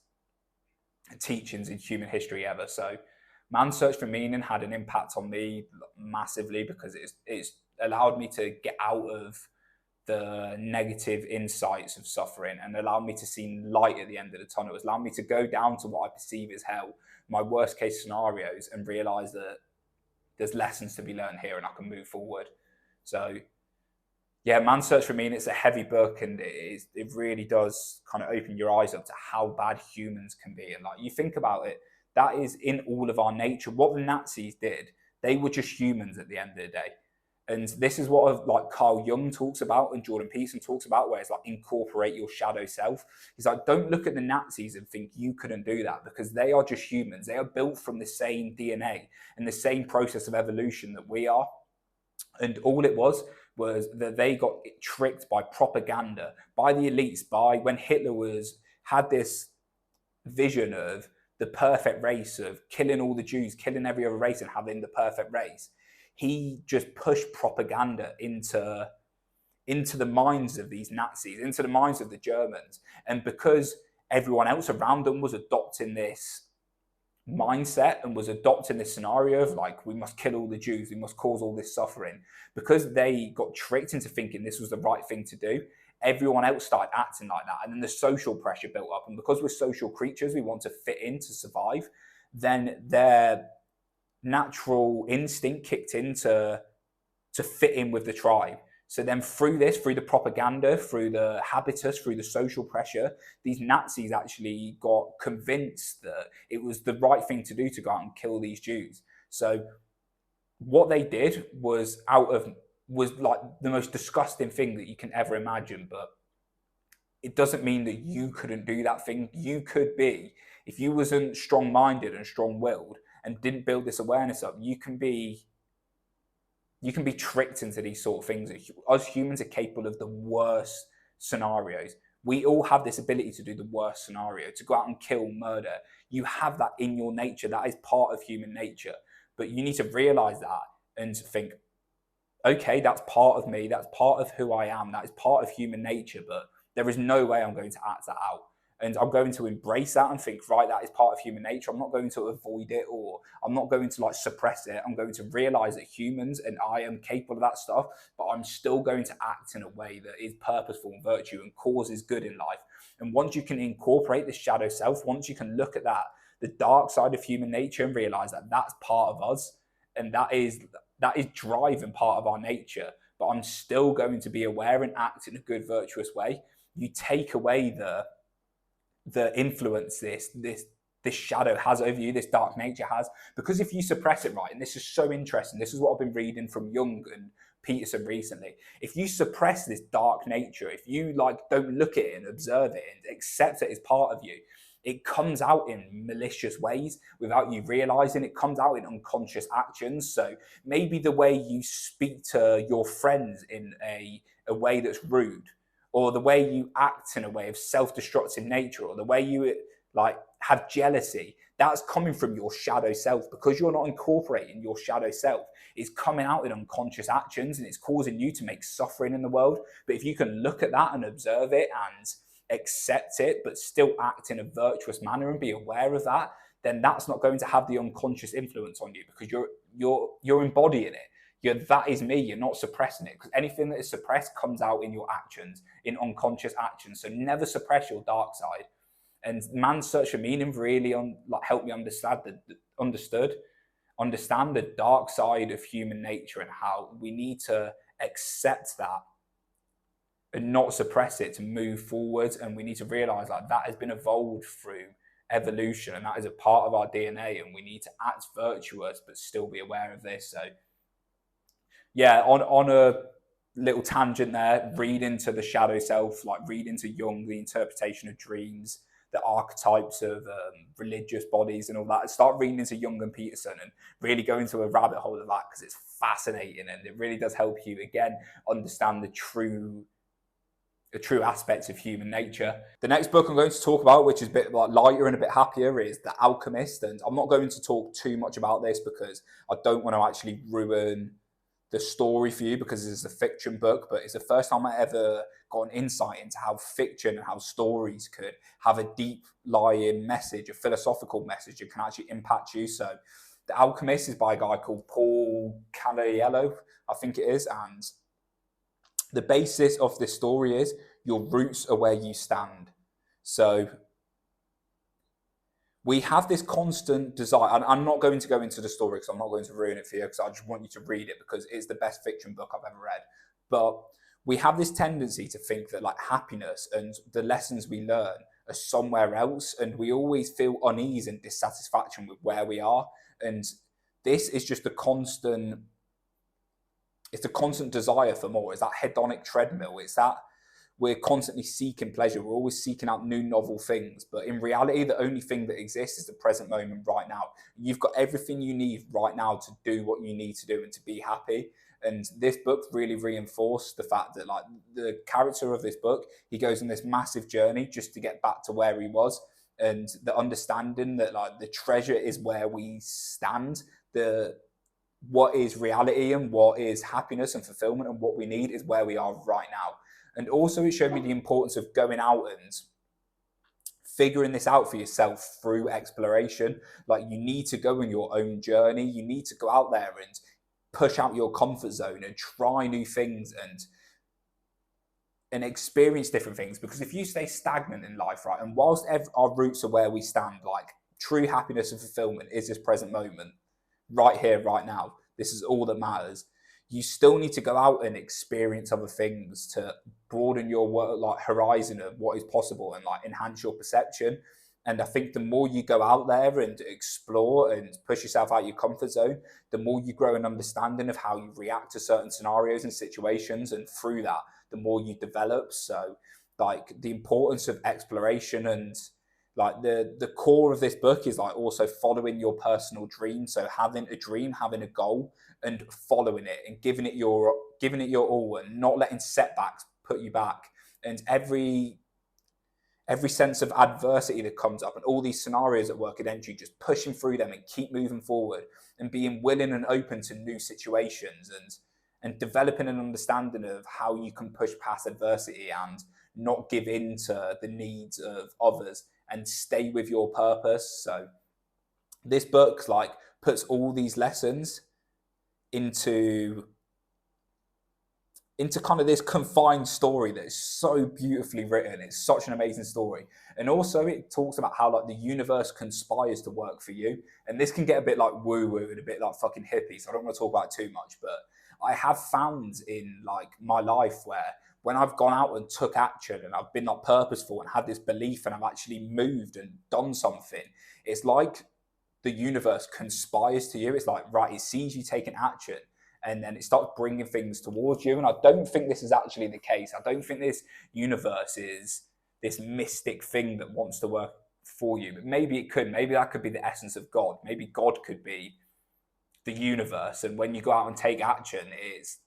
teachings in human history ever. So Man's Search for Meaning had an impact on me massively because it's allowed me to get out of the negative insights of suffering and allowed me to see light at the end of the tunnel. It's allowed me to go down to what I perceive as hell, my worst case scenarios, and realize that there's lessons to be learned here and I can move forward. So yeah, Man's Search for Meaning, it's a heavy book, and it really does kind of open your eyes up to how bad humans can be. And like, you think about it, that is in all of our nature. What the Nazis did, they were just humans at the end of the day. And this is what like Carl Jung talks about and Jordan Peterson talks about, where it's like incorporate your shadow self. He's like, don't look at the Nazis and think you couldn't do that, because they are just humans. They are built from the same DNA and the same process of evolution that we are. And all it was that they got tricked by propaganda, by the elites, by when Hitler had this vision of the perfect race, of killing all the Jews, killing every other race and having the perfect race. He just pushed propaganda into the minds of these Nazis, into the minds of the Germans. And because everyone else around them was adopting this mindset and was adopting this scenario of like, we must kill all the Jews, we must cause all this suffering, because they got tricked into thinking this was the right thing to do, everyone else started acting like that. And then the social pressure built up. And because we're social creatures, we want to fit in to survive, then their natural instinct kicked in to fit in with the tribe. So then through the propaganda, through the habitus, through the social pressure, these Nazis actually got convinced that it was the right thing to do to go out and kill these Jews. So what they did was like the most disgusting thing that you can ever imagine, but it doesn't mean that you couldn't do that thing. You could be, if you wasn't strong-minded and strong-willed and didn't build this awareness up, you can be tricked into these sort of things. Us humans are capable of the worst scenarios. We all have this ability to do the worst scenario, to go out and kill, murder. You have that in your nature. That is part of human nature. But you need to realize that and think, okay, that's part of me. That's part of who I am. That is part of human nature. But there is no way I'm going to act that out. And I'm going to embrace that and think, right, that is part of human nature. I'm not going to avoid it, or I'm not going to like suppress it. I'm going to realize that humans and I am capable of that stuff, but I'm still going to act in a way that is purposeful and virtue and causes good in life. And once you can incorporate this shadow self, once you can look at that, the dark side of human nature, and realize that that's part of us, and that is driving part of our nature, but I'm still going to be aware and act in a good, virtuous way. You take away the influence this shadow has over you, this dark nature has. Because if you suppress it, right, and this is so interesting, this is what I've been reading from Jung and Peterson recently. If you suppress this dark nature, if you like don't look at it and observe it and accept it as part of you, it comes out in malicious ways without you realizing. It comes out in unconscious actions. So maybe the way you speak to your friends in a way that's rude, or the way you act in a way of self-destructive nature, or the way you like have jealousy, that's coming from your shadow self. Because you're not incorporating your shadow self, it's coming out in unconscious actions and it's causing you to make suffering in the world. But if you can look at that and observe it and accept it, but still act in a virtuous manner and be aware of that, then that's not going to have the unconscious influence on you, because you're embodying it. That is me. You're not suppressing it, because anything that is suppressed comes out in your actions, in unconscious actions. So never suppress your dark side. And Man's Search for Meaning really helped me understand the dark side of human nature and how we need to accept that and not suppress it to move forward. And we need to realize that has been evolved through evolution, and that is a part of our DNA, and we need to act virtuous but still be aware of this. So yeah, on a little tangent there, read into the shadow self, like read into Jung, the interpretation of dreams, the archetypes of religious bodies and all that. Start reading into Jung and Peterson and really go into a rabbit hole of that, because it's fascinating and it really does help you, again, understand the true aspects of human nature. The next book I'm going to talk about, which is a bit like lighter and a bit happier, is The Alchemist. And I'm not going to talk too much about this because I don't want to actually ruin the story for you, because it's a fiction book, but it's the first time I ever got an insight into how fiction and how stories could have a deep lying message, a philosophical message that can actually impact you. So The Alchemist is by a guy called Paul Caliello, I think it is. And the basis of this story is your roots are where you stand. So we have this constant desire, and I'm not going to go into the story because I'm not going to ruin it for you, because I just want you to read it because it's the best fiction book I've ever read. But we have this tendency to think that like happiness and the lessons we learn are somewhere else, and we always feel unease and dissatisfaction with where we are. And this is just it's a constant desire for more. It's that hedonic treadmill. It's that we're constantly seeking pleasure. We're always seeking out new novel things. But in reality, the only thing that exists is the present moment right now. You've got everything you need right now to do what you need to do and to be happy. And this book really reinforced the fact that like the character of this book, he goes on this massive journey just to get back to where he was. And the understanding that like the treasure is where we stand, what is reality and what is happiness and fulfillment and what we need is where we are right now. And also it showed me the importance of going out and figuring this out for yourself through exploration. Like you need to go on your own journey. You need to go out there and push out your comfort zone and try new things and experience different things. Because if you stay stagnant in life, right, and whilst our roots are where we stand, like true happiness and fulfillment is this present moment, right here, right now. This is all that matters. You still need to go out and experience other things to broaden your like horizon of what is possible and like enhance your perception. And I think the more you go out there and explore and push yourself out your comfort zone, the more you grow an understanding of how you react to certain scenarios and situations. And through that, the more you develop. So like the importance of exploration and like the core of this book is like also following your personal dream. So having a dream, having a goal and following it and giving it your all and not letting setbacks put you back. And every sense of adversity that comes up and all these scenarios at work against you, just pushing through them and keep moving forward and being willing and open to new situations and developing an understanding of how you can push past adversity and not give in to the needs of others and stay with your purpose. So this book like puts all these lessons into kind of this confined story that is so beautifully written. It's such an amazing story. And also it talks about how like the universe conspires to work for you. And this can get a bit like woo-woo and a bit like fucking hippie, so I don't want to talk about it too much, but I have found in like my life where when I've gone out and took action and I've been like purposeful and had this belief and I've actually moved and done something, it's like the universe conspires to you. It's like, right, it sees you taking action and then it starts bringing things towards you. And I don't think this is actually the case. I don't think this universe is this mystic thing that wants to work for you, but maybe it could. Maybe that could be the essence of God. Maybe God could be the universe. And when you go out and take action, it's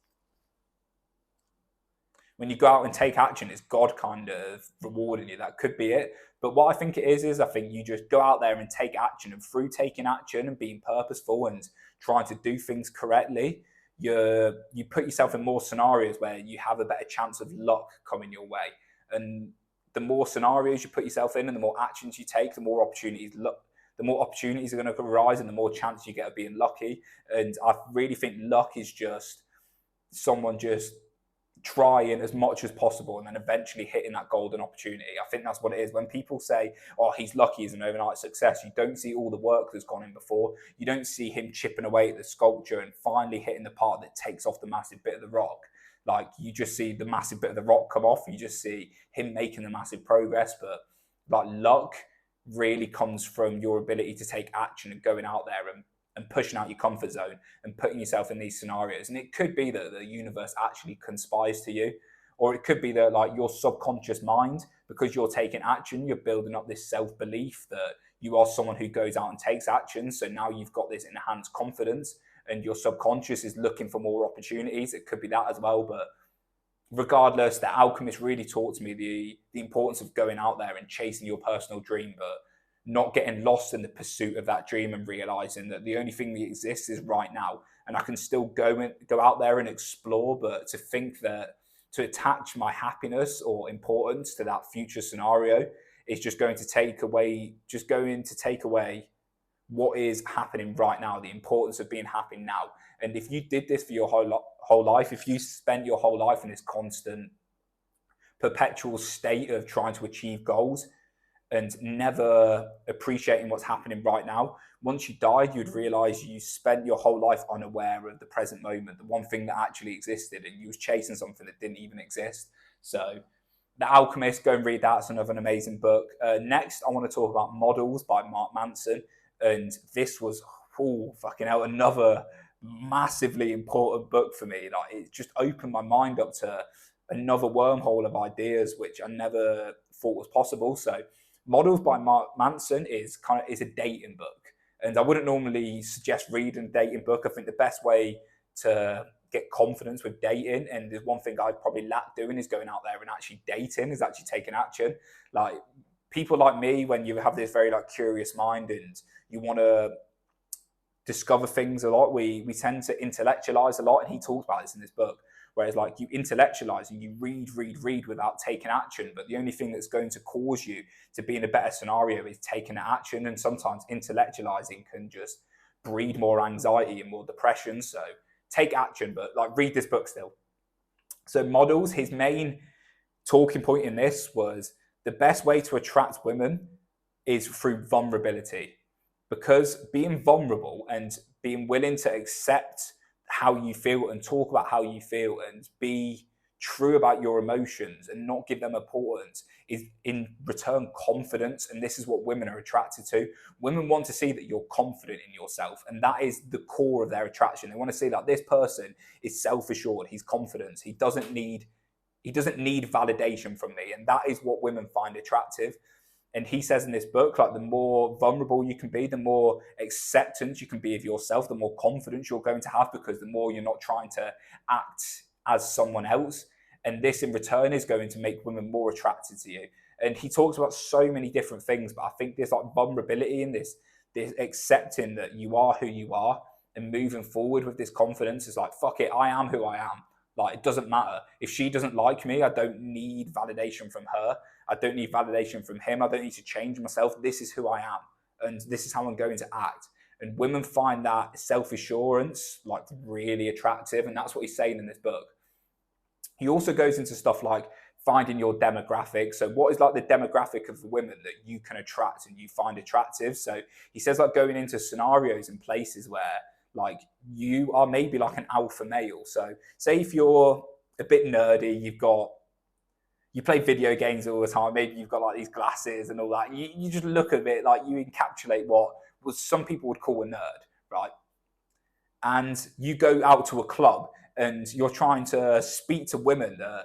God kind of rewarding you. That could be it. But what I think it is I think you just go out there and take action. And through taking action and being purposeful and trying to do things correctly, you put yourself in more scenarios where you have a better chance of luck coming your way. And the more scenarios you put yourself in and the more actions you take, the more opportunities are going to arise and the more chance you get of being lucky. And I really think luck is just someone just trying as much as possible and then eventually hitting that golden opportunity. I think that's what it is. When people say, oh, he's lucky, he's an overnight success, you don't see all the work that's gone in before. You don't see him chipping away at the sculpture and finally hitting the part that takes off the massive bit of the rock. Like you just see the massive bit of the rock come off. You just see him making the massive progress. But like luck really comes from your ability to take action and going out there and pushing out your comfort zone and putting yourself in these scenarios. And it could be that the universe actually conspires to you, or it could be that like your subconscious mind, because you're taking action, you're building up this self-belief that you are someone who goes out and takes action. So now you've got this enhanced confidence and your subconscious is looking for more opportunities. It could be that as well. But regardless, The Alchemist really taught me the importance of going out there and chasing your personal dream, but not getting lost in the pursuit of that dream and realizing that the only thing that exists is right now. And I can still go out there and explore, but to think that to attach my happiness or importance to that future scenario is just going to take away what is happening right now, the importance of being happy now. And if you did this for your whole life, if you spent your whole life in this constant, perpetual state of trying to achieve goals and never appreciating what's happening right now, once you died, you'd realize you spent your whole life unaware of the present moment, the one thing that actually existed, and you was chasing something that didn't even exist. So The Alchemist, go and read that. It's another amazing book. Next, I want to talk about Models by Manson. And this was, oh, fucking hell, another massively important book for me. Like, it just opened my mind up to another wormhole of ideas, which I never thought was possible. So Models by Manson is a dating book. And I wouldn't normally suggest reading a dating book. I think the best way to get confidence with dating, and there's one thing I probably lack doing, is going out there and actually dating, is actually taking action. Like, people like me, when you have this very like curious mind and you want to discover things a lot, we tend to intellectualize a lot, and he talks about this in this book. Whereas, like, you intellectualize and you read without taking action, but the only thing that's going to cause you to be in a better scenario is taking action. And sometimes intellectualizing can just breed more anxiety and more depression. So take action, but like, read this book still. So Models, his main talking point in this was the best way to attract women is through vulnerability, because being vulnerable and being willing to accept how you feel and talk about how you feel and be true about your emotions and not give them importance is in return confidence. And this is what women are attracted to. Women want to see that you're confident in yourself, and that is the core of their attraction. They want to see that this person is self-assured, he's confident, he doesn't need validation from me. And that is what women find attractive. And he says in this book, like, the more vulnerable you can be, the more acceptance you can be of yourself, the more confidence you're going to have, because the more you're not trying to act as someone else. And this in return is going to make women more attracted to you. And he talks about so many different things, but I think this like vulnerability and this accepting that you are who you are and moving forward with this confidence is like, fuck it, I am who I am. Like, it doesn't matter. If she doesn't like me, I don't need validation from her. I don't need validation from him. I don't need to change myself. This is who I am, and this is how I'm going to act. And women find that self-assurance like really attractive, and that's what he's saying in this book. He also goes into stuff like finding your demographic. So what is like the demographic of the women that you can attract and you find attractive? So he says, like, going into scenarios and places where like you are maybe like an alpha male. So say if you're a bit nerdy, you play video games all the time, maybe you've got like these glasses and all that, you just look a bit like you encapsulate what some people would call a nerd, right? And you go out to a club and you're trying to speak to women that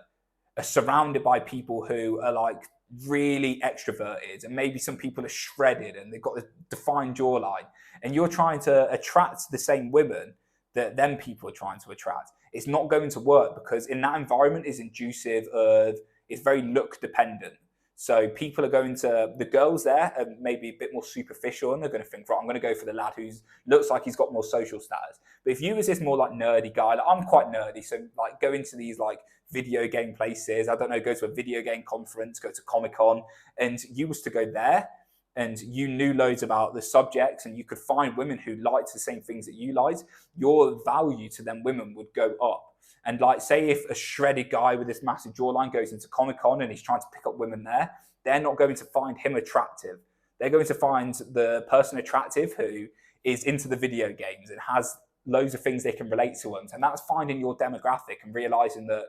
are surrounded by people who are like really extroverted, and maybe some people are shredded and they've got a defined jawline, and you're trying to attract the same women that them people are trying to attract. It's not going to work, because in that environment is inducive of, it's very look dependent. So people are going to, the girls there are maybe a bit more superficial, and they're going to think, right, I'm going to go for the lad who looks like he's got more social status. But if you was this more like nerdy guy, like I'm quite nerdy, so like go into these like video game places, I don't know, go to a video game conference, go to Comic-Con, and you was to go there and you knew loads about the subjects and you could find women who liked the same things that you liked, your value to them women would go up. And like, say if a shredded guy with this massive jawline goes into Comic-Con and he's trying to pick up women there, they're not going to find him attractive. They're going to find the person attractive who is into the video games and has loads of things they can relate to them. And that's finding your demographic and realizing that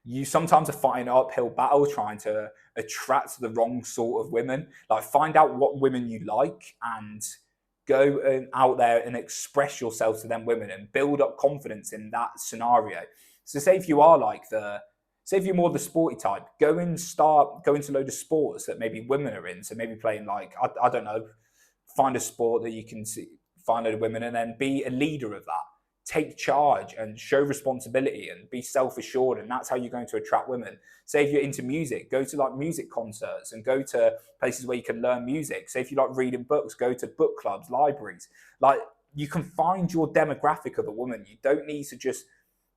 you sometimes are fighting an uphill battle trying to attract the wrong sort of women. Like, find out what women you like and go out there and express yourself to them women and build up confidence in that scenario. So say if you are like say if you're more the sporty type, go and start going to a load of sports that maybe women are in. So maybe playing like, I don't know, find a sport that you can see, find a load of women, and then be a leader of that. Take charge and show responsibility and be self-assured, and that's how you're going to attract women. Say if you're into music, go to like music concerts and go to places where you can learn music. Say if you like reading books, go to book clubs, libraries. Like, you can find your demographic of a woman. You don't need to just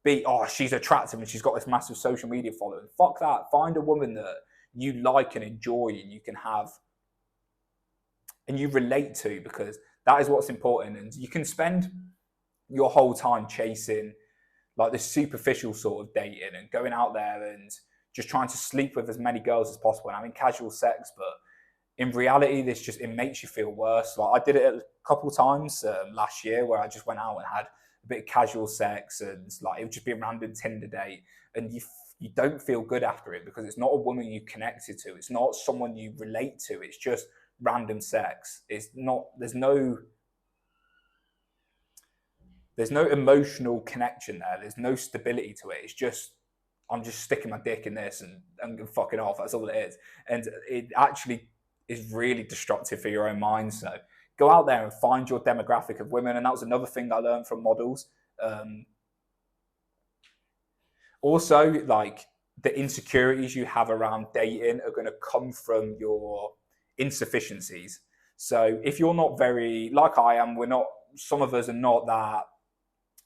be, oh, she's attractive and she's got this massive social media following. Fuck that. Find a woman that you like and enjoy and you can have and you relate to, because that is what's important. And you can spend your whole time chasing like this superficial sort of dating and going out there and just trying to sleep with as many girls as possible and having casual sex, but in reality, it makes you feel worse. Like I did it a couple of times last year where I just went out and had a bit of casual sex, and like it would just be a random Tinder date, and you don't feel good after it because it's not a woman you connected to, it's not someone you relate to, it's just random sex. It's not there's no emotional connection there. There's no stability to it. It's just I'm just sticking my dick in this and fucking off. That's all it is, and it actually is really destructive for your own mind. So go out there and find your demographic of women. And that was another thing I learned from models. Also, like the insecurities you have around dating are going to come from your insufficiencies. So if you're not very, like I am, some of us are not that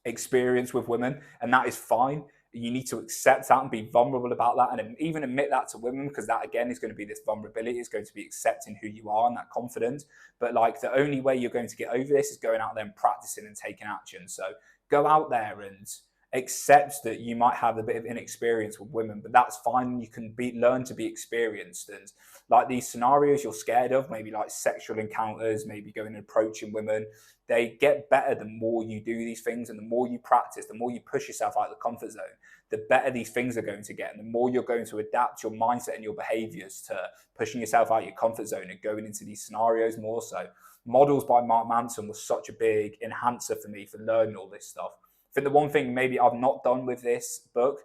experienced with women, and that is fine. You need to accept that and be vulnerable about that, and even admit that to women, because that again is going to be this vulnerability. It's going to be accepting who you are and that confidence. But like the only way you're going to get over this is going out there and practicing and taking action. So go out there and accept that you might have a bit of inexperience with women, but that's fine. You can learn to be experienced. And like these scenarios you're scared of, maybe like sexual encounters, maybe going and approaching women, they get better the more you do these things, and the more you practice, the more you push yourself out of the comfort zone, the better these things are going to get, and the more you're going to adapt your mindset and your behaviors to pushing yourself out of your comfort zone and going into these scenarios more. So Models by Mark Manson was such a big enhancer for me for learning all this stuff. I think the one thing maybe I've not done with this book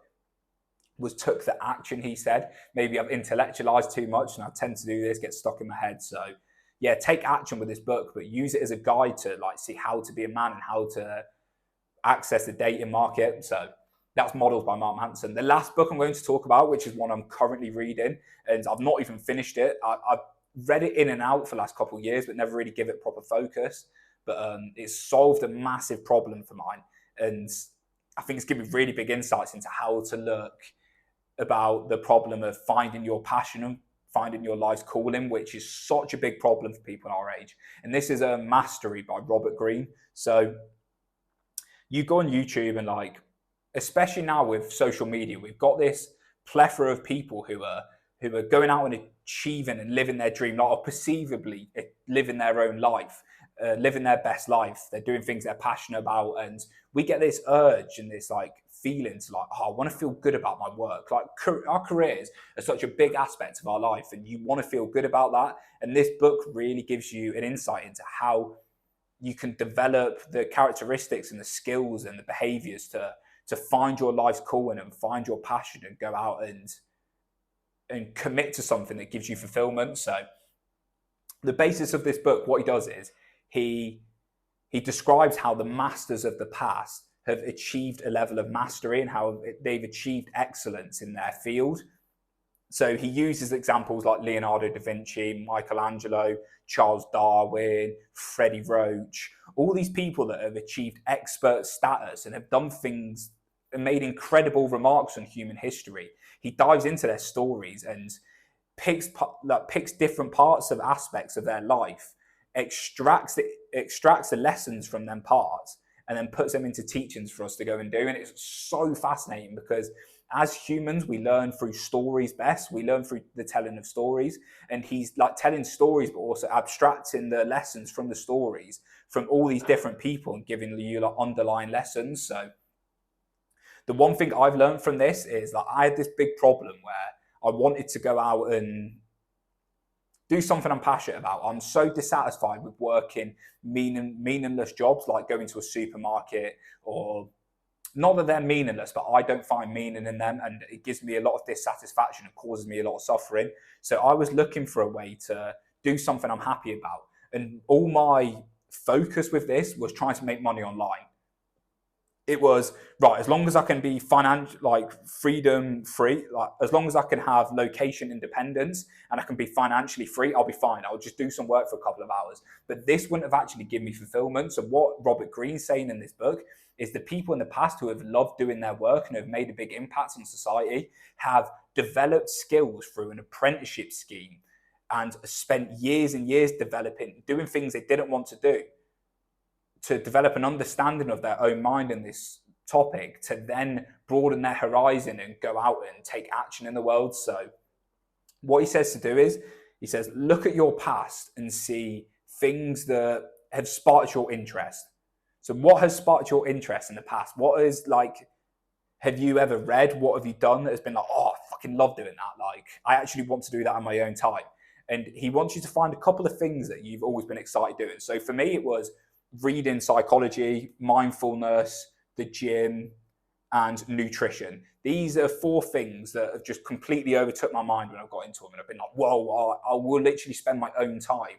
was took the action he said. Maybe I've intellectualized too much, and I tend to do this, get stuck in my head. So yeah, take action with this book, but use it as a guide to like see how to be a man and how to access the dating market. So that's Models by Mark Manson. The last book I'm going to talk about, which is one I'm currently reading, and I've not even finished it. I've read it in and out for the last couple of years, but never really give it proper focus. But it's solved a massive problem for mine. And I think it's given me really big insights into how to look about the problem of finding your passion and finding your life's calling, which is such a big problem for people our age. And this is a Mastery by Robert Greene. So you go on YouTube and like, especially now with social media, we've got this plethora of people who are going out and achieving and living their dream, not perceivably living their own life, living their best life. They're doing things they're passionate about, and we get this urge and this like feeling to like, oh, I want to feel good about my work. Like our careers are such a big aspect of our life, and you want to feel good about that. And this book really gives you an insight into how you can develop the characteristics and the skills and the behaviors to find your life's calling and find your passion and go out and commit to something that gives you fulfillment. So the basis of this book, what he does is he describes how the masters of the past have achieved a level of mastery and how they've achieved excellence in their field. So he uses examples like Leonardo da Vinci, Michelangelo, Charles Darwin, Freddie Roach, all these people that have achieved expert status and have done things and made incredible remarks on human history. He dives into their stories and picks different parts of aspects of their life, extracts the lessons from them parts, and then puts them into teachings for us to go and do. And it's so fascinating because as humans, we learn through stories best. We learn through the telling of stories. And he's like telling stories, but also abstracting the lessons from the stories from all these different people and giving you like underlying lessons. So the one thing I've learned from this is that I had this big problem where I wanted to go out and do something I'm passionate about. I'm so dissatisfied with working meaningless jobs like going to a supermarket, or not that they're meaningless, but I don't find meaning in them, and it gives me a lot of dissatisfaction and causes me a lot of suffering. So I was looking for a way to do something I'm happy about. And all my focus with this was trying to make money online. It was, right, as long as I can be freedom free, like as long as I can have location independence and I can be financially free, I'll be fine. I'll just do some work for a couple of hours. But this wouldn't have actually given me fulfillment. So what Robert Greene's saying in this book is the people in the past who have loved doing their work and have made a big impact on society have developed skills through an apprenticeship scheme and spent years and years doing things they didn't want to do, to develop an understanding of their own mind in this topic, to then broaden their horizon and go out and take action in the world. So what he says to do is, he says, look at your past and see things that have sparked your interest. So what has sparked your interest in the past? What is, like, have you ever read? What have you done that has been like, oh, I fucking love doing that. Like, I actually want to do that on my own time. And he wants you to find a couple of things that you've always been excited doing. So for me, it was reading psychology, mindfulness, the gym, and nutrition. These are 4 things that have just completely overtook my mind when I got into them. And I've been like, whoa, I will literally spend my own time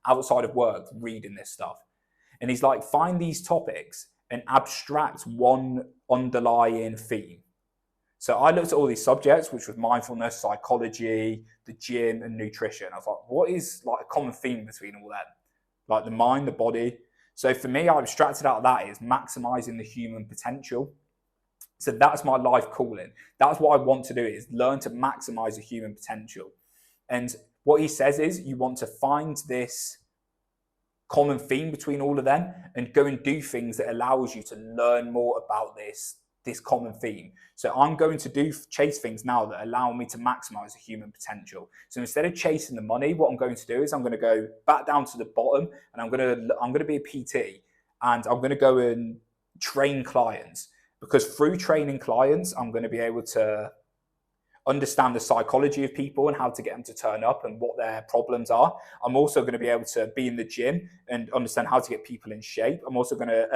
outside of work reading this stuff. And he's like, find these topics and abstract one underlying theme. So I looked at all these subjects, which was mindfulness, psychology, the gym, and nutrition. I was like, what is like a common theme between all them? Like the mind, the body. So for me, I abstracted out of that is maximizing the human potential. So that's my life calling. That's what I want to do, is learn to maximize the human potential. And what he says is, you want to find this common theme between all of them and go and do things that allows you to learn more about this common theme. So I'm going to chase things now that allow me to maximize the human potential. So instead of chasing the money, what I'm going to do is I'm going to go back down to the bottom, and I'm going to be a PT, and I'm going to go and train clients, because through training clients, I'm going to be able to understand the psychology of people and how to get them to turn up and what their problems are. I'm also going to be able to be in the gym and understand how to get people in shape. I'm also going to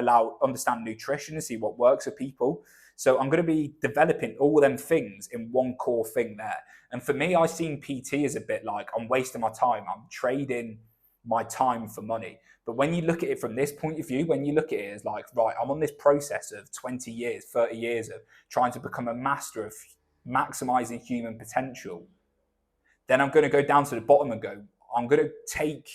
understand nutrition and see what works for people. So I'm going to be developing all them things in one core thing there. And for me, I've seen PT as a bit like I'm wasting my time. I'm trading my time for money. But when you look at it from this point of view, when you look at it as like, right, I'm on this process of 20 years, 30 years of trying to become a master of maximizing human potential, then I'm going to go down to the bottom and go, I'm going to take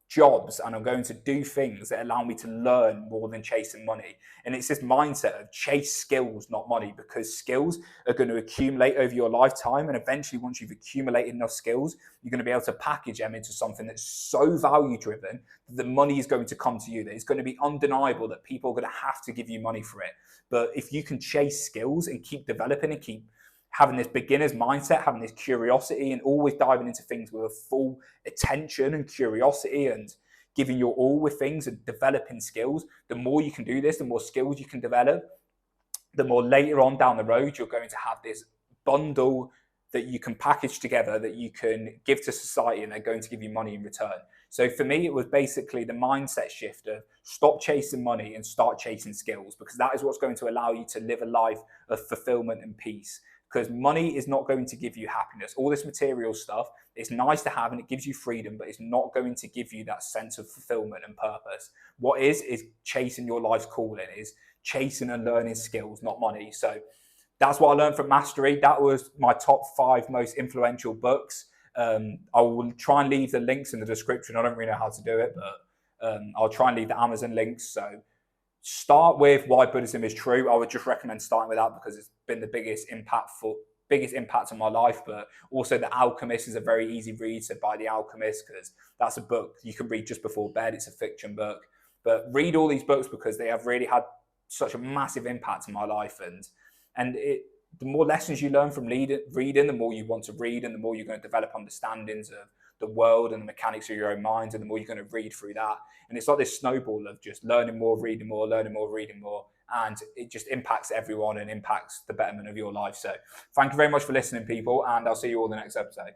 jobs and I'm going to do things that allow me to learn more than chasing money. And it's this mindset of chase skills, not money, because skills are going to accumulate over your lifetime. And eventually, once you've accumulated enough skills, you're going to be able to package them into something that's so value driven that the money is going to come to you. That it's going to be undeniable that people are going to have to give you money for it. But if you can chase skills and keep developing and keep having this beginner's mindset, having this curiosity, and always diving into things with a full attention and curiosity and giving your all with things and developing skills, the more you can do this, the more skills you can develop, the more later on down the road, you're going to have this bundle that you can package together that you can give to society, and they're going to give you money in return. So for me, it was basically the mindset shift of stop chasing money and start chasing skills, because that is what's going to allow you to live a life of fulfillment and peace. Because money is not going to give you happiness. All this material stuff, it's nice to have and it gives you freedom, but it's not going to give you that sense of fulfillment and purpose. What is chasing your life's calling, is chasing and learning skills, not money. So that's what I learned from Mastery. That was my top 5 most influential books. I will try and leave the links in the description. I don't really know how to do it, but I'll try and leave the Amazon links. So start with Why Buddhism is True. I would just recommend starting with that because it's been the biggest impact on my life. But also The Alchemist is a very easy read, so buy The Alchemist, because that's a book you can read just before bed. It's a fiction book. But read all these books because they have really had such a massive impact on my life. And the more lessons you learn from reading, the more you want to read, and the more you're going to develop understandings of the world and the mechanics of your own mind, and the more you're going to read through that. And it's like this snowball of just learning more, reading more, learning more, reading more, and it just impacts everyone and impacts the betterment of your life. So thank you very much for listening, people, and I'll see you all in the next episode.